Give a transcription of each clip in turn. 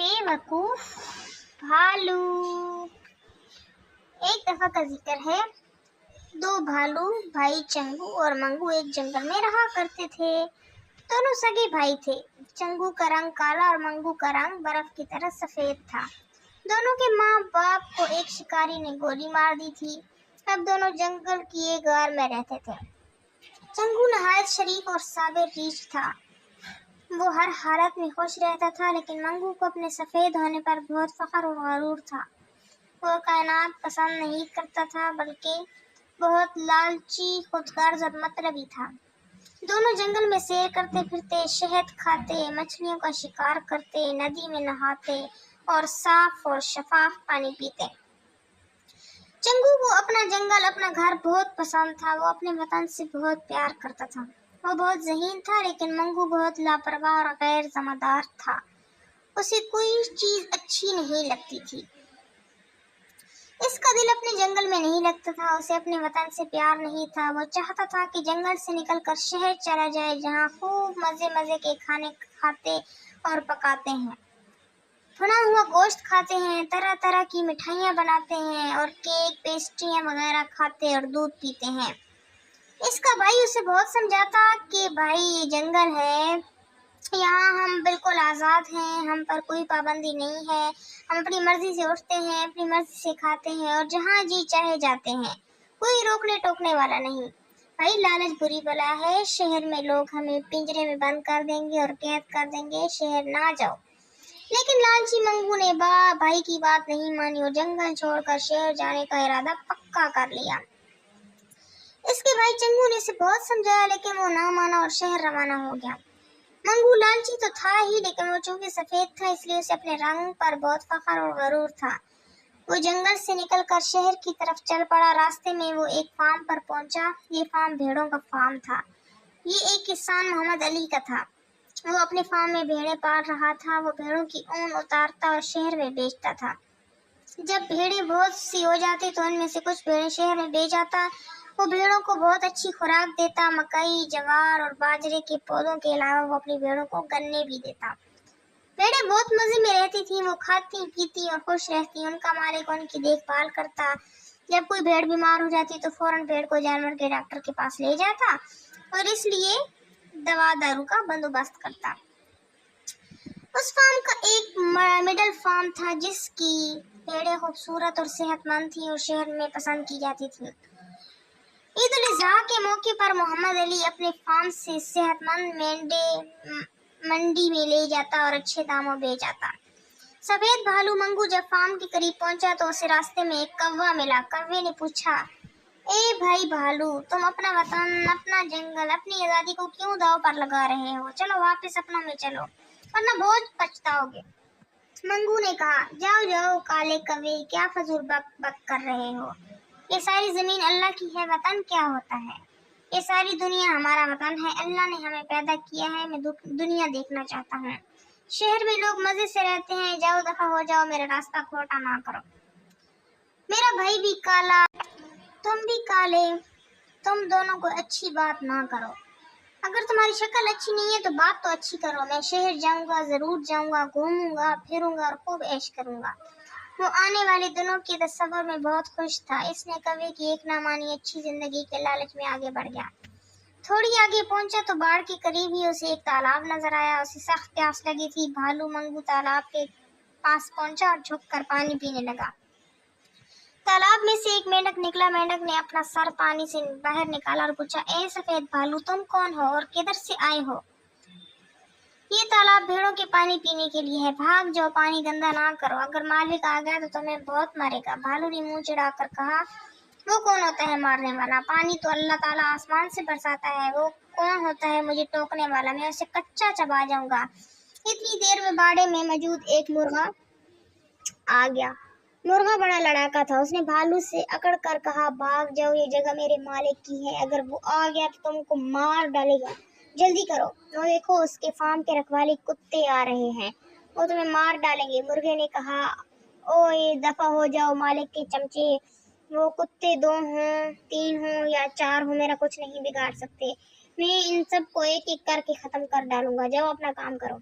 बेवकूफ भालू। एक दफा का जिक्र है, दो भालू भाई चंगू और मंगू एक जंगल में रहा करते थे। दोनों सगे भाई थे। चंगू का रंग काला और मंगू का रंग बर्फ की तरह सफेद था। दोनों के माँ बाप को एक शिकारी ने गोली मार दी थी। अब दोनों जंगल की एक गार में रहते थे। चंगू नहायत शरीफ और साबिर रीछ था। वो हर हालत में खुश रहता था, लेकिन मंगू को अपने सफेद होने पर बहुत फख्र और गरूर था। वो कायनात पसंद नहीं करता था, बल्कि बहुत लालची, खुदगर्ज और मतलबी था। दोनों जंगल में सैर करते फिरते, शहद खाते, मछलियों का शिकार करते, नदी में नहाते और साफ और शफाफ पानी पीते। चंगू को अपना जंगल, अपना घर बहुत पसंद था। वो अपने वतन से बहुत प्यार करता था। वो बहुत ज़हीन था, लेकिन मंगू बहुत लापरवाह और गैर ज़िम्मेदार था। उसे कोई चीज़ अच्छी नहीं लगती थी। इसका दिल अपने जंगल में नहीं लगता था। उसे अपने वतन से प्यार नहीं था। वो चाहता था कि जंगल से निकलकर शहर चला जाए, जहाँ खूब मज़े मज़े के खाने खाते और पकाते हैं, भुना हुआ गोश्त खाते हैं, तरह तरह की मिठाइयाँ बनाते हैं और केक, पेस्ट्रियाँ वगैरह खाते और दूध पीते हैं। इसका भाई उसे बहुत समझाता कि भाई ये जंगल है, यहाँ हम बिल्कुल आज़ाद हैं, हम पर कोई पाबंदी नहीं है, हम अपनी मर्जी से उठते हैं, अपनी मर्जी से खाते हैं और जहाँ जी चाहे जाते हैं, कोई रोकने टोकने वाला नहीं। भाई लालच बुरी बला है, शहर में लोग हमें पिंजरे में बंद कर देंगे और कैद कर देंगे, शहर ना जाओ। लेकिन लालची मंगू ने भाई की बात नहीं मानी और जंगल छोड़कर शहर जाने का इरादा पक्का कर लिया। इसके भाई चंगू ने इसे बहुत समझाया, लेकिन वो ना माना और शहर रवाना हो गया। मंगू लालची तो था ही, लेकिन वो चूंकि सफेद था, इसलिए उसे अपने रंग पर बहुत फख्र और गरूर था। वो जंगल से निकलकर शहर की तरफ चल पड़ा। रास्ते में वो एक फार्म पर पहुंचा। ये फार्म भेड़ों का फार्म था। ये एक किसान मोहम्मद अली का था। वो अपने फार्म में भेड़ें पाल रहा था। वो भेड़ों की ऊन उतारता और शहर में बेचता था। जब भेड़ें बहुत सी हो जाती तो उनमें से कुछ भेड़ें शहर में बेच जाता। वो भेड़ों को बहुत अच्छी खुराक देता। मकई, जवार और बाजरे के पौधों के अलावा वो अपनी भेड़ों को गन्ने भी देता। भेड़ें बहुत मजे में रहती थीं। वो खाती पीती और खुश रहती। उनका मालिक उनकी देखभाल करता। जब कोई भेड़ बीमार हो जाती तो फौरन भेड़ को जानवर के डॉक्टर के पास ले जाता और इसलिए दवा दारू का बंदोबस्त करता। उस फार्म का एक मिडल फार्म था, जिसकी भेड़ें खूबसूरत और सेहतमंद थीं और शहर में पसंद की जाती थीं। ईद उल अजहा के मौके पर मोहम्मद अली अपने फार्म से सेहतमंद मेंढे मंडी में ले जाता और अच्छे दामों बेच जाता। सफेद भालू मंगू जब फार्म के करीब पहुंचा तो उसे रास्ते में एक कौवा मिला। कौवे ने पूछा, ए भाई भालू, तुम अपना वतन, अपना जंगल, अपनी आजादी को क्यों दांव पर लगा रहे हो? चलो वापस अपनों में चलो, वरना बहुत पछताओगे। मंगू ने कहा, जाओ जाओ काले कौवे, क्या फजूल बक बक कर रहे हो? ये सारी जमीन अल्लाह की है, वतन क्या होता है? ये सारी दुनिया हमारा वतन है। अल्लाह ने हमें पैदा किया है। मैं दुनिया देखना चाहता हूँ। शहर में लोग मजे से रहते हैं। जाओ दफा हो जाओ, मेरा रास्ता खोटा ना करो। मेरा भाई भी काला, तुम भी काले, तुम दोनों को अच्छी बात ना करो। अगर तुम्हारी शक्ल अच्छी नहीं है तो बात तो अच्छी करो। मैं शहर जाऊंगा, जरूर जाऊंगा, घूमूंगा फिरूंगा और खूब ऐश करूंगा। वो आने वाले दिनों के तस्वर में बहुत खुश था। इसने कौवे की एक ना मानी अच्छी जिंदगी के लालच में आगे बढ़ गया। थोड़ी आगे पहुंचा तो बाढ़ के करीब ही उसे एक तालाब नजर आया। उसे सख्त प्यास लगी थी। भालू मंगू तालाब के पास पहुंचा और झुककर पानी पीने लगा। तालाब में से एक मेंढक निकला। मेंढक ने अपना सर पानी से बाहर निकाला और पूछा, ए सफेद भालू, तुम कौन हो और किधर से आए हो? ये तालाब भेड़ों के पानी पीने के लिए है। भाग जाओ, पानी गंदा ना करो। अगर मालिक आ गया तो तुम्हें बहुत मारेगा। भालू ने मुंह चिढ़ाकर कहा, वो कौन होता है मारने वाला? पानी तो अल्लाह ताला आसमान से बरसाता है। वो कौन होता है मुझे टोकने वाला? मैं उसे कच्चा चबा जाऊंगा। इतनी देर में बाड़े में मौजूद एक मुर्गा आ गया। मुर्गा बड़ा लड़ाका था। उसने भालू से अकड़ कर कहा, भाग जाओ, ये जगह मेरे मालिक की है। अगर वो आ गया तो तुमको मार डालेगा। जल्दी करो, वो देखो उसके फार्म के रखवाले कुत्ते आ रहे हैं, वो तुम्हें मार डालेंगे। मुर्गे ने कहा, ओए दफा हो जाओ मालिक के चमचे। वो कुत्ते 2 हों, 3 हों या 4 हों, मेरा कुछ नहीं बिगाड़ सकते। मैं इन सब को एक एक करके खत्म कर डालूंगा। जाओ अपना काम करो।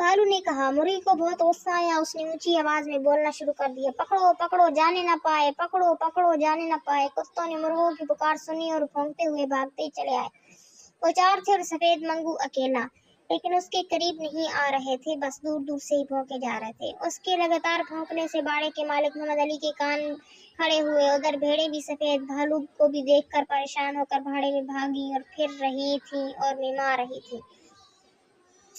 भालू ने कहा। मुर्गी को बहुत गुस्सा आया, उसने ऊंची आवाज में बोलना शुरू कर दिया, पकड़ो पकड़ो जाने न पाए, पकड़ो पकड़ो जाने न पाए। कुत्तों ने मुर्गों की पुकार सुनी और भौंकते हुए भागते चले आए। वो चार थे और सफेद मंगू अकेला, लेकिन उसके करीब नहीं आ रहे थे, बस दूर दूर से ही भौंके जा रहे थे। उसके लगातार भौंकने से बाड़े के मालिक मोहम्मद अली के कान खड़े हुए। उधर भेड़ें भी सफेद भालू को भी देखकर परेशान होकर भाड़े में भागी और फिर रही थी और मिमा रही थी।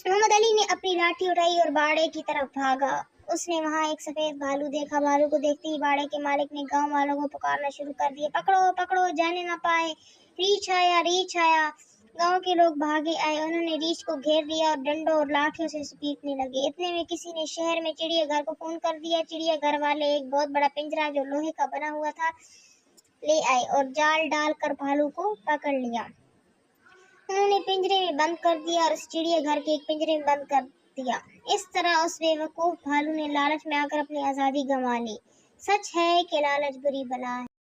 मोहम्मद अली ने अपनी लाठी उठाई और बाड़े की तरफ भागा। उसने वहां एक सफेद भालू देखा। भालू को देखते ही बाड़े के मालिक ने गांव वालों को पुकारना शुरू कर दिया, पकड़ो पकड़ो जाने ना पाए, रीछ आया रीछ आया। गांव के लोग भागे आए। उन्होंने रीछ को घेर लिया और डंडों और लाठियों से पीटने लगे। इतने में किसी ने शहर में चिड़ियाघर को फोन कर दिया। चिड़ियाघर वाले एक बहुत बड़ा पिंजरा जो लोहे का बना हुआ था ले आए और जाल डालकर भालू को पकड़ लिया। उन्होंने पिंजरे में बंद कर दिया और उस चिड़ियाघर के एक पिंजरे में बंद कर दिया। इस तरह उस बेवकूफ भालू ने लालच में आकर अपनी आजादी गंवा ली। सच है कि लालच बुरी बला है।